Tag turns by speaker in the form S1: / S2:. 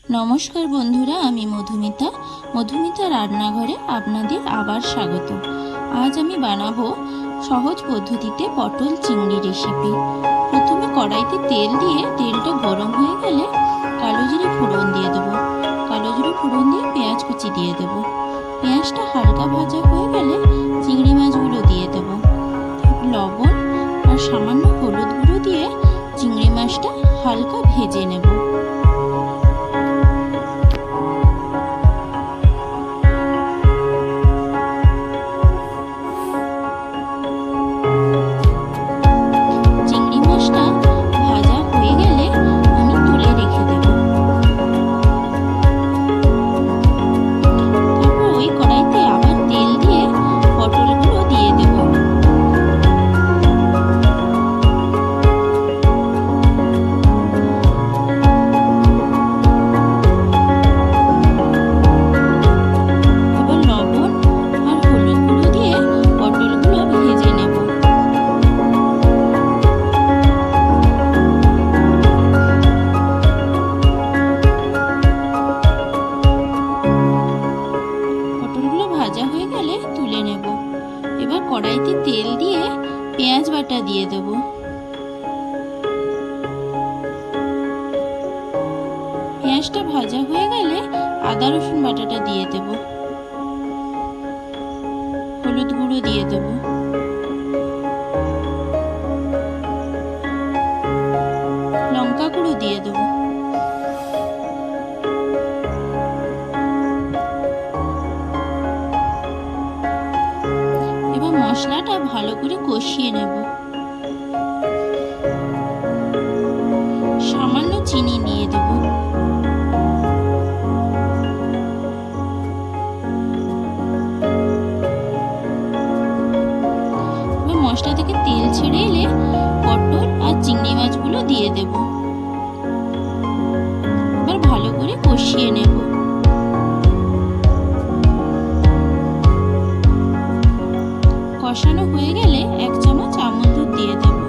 S1: নমস্কার বন্ধুরা, আমি মধুমিতা রান্নাঘরে আপনাদের আবার স্বাগত। আজ আমি বানাবো সহজ পদ্ধতিতে পটল চিংড়ি রেসিপি। প্রথমে কড়াইতে তেল দিয়ে তেলটা গরম হয়ে গেলে কালো জিরে ফোড়ন দিয়ে দেবো। কালো জিরে ফোড়ন দিয়ে পেঁয়াজ কুচি দিয়ে দেবো। পেঁয়াজটা হালকা ভাজা হয়ে গেলে চিংড়ি মাছগুলো দিয়ে দেবো। লবণ আর সামান্য হলুদ গুঁড়ো দিয়ে চিংড়ি মাছটা হালকা ভেজে নেব। ভাজা হয়ে গেলে তুলে নেব। এবার কড়াইতে তেল দিয়ে পেঁয়াজ বাটা দিয়ে দেব। পেঁয়াজটা ভাজা হয়ে গেলে আদা রসুন বাটাটা দিয়ে দেব। হলুদ গুঁড়ো দিয়ে দেব। লঙ্কা গুঁড়ো দিয়ে দেব। মশলাটা ভালো করে কষিয়ে নেব। সামান্য চিনি দিয়ে দেব। মশলা থেকে তেল ছেড়ে এলে পটল আর চিংড়ি মাছগুলো দিয়ে দেব। এবার ভালো করে কষিয়ে নেব। কষানো হয়ে গেলে 1 চামচ আমন্ড দুধ দিয়ে দেব।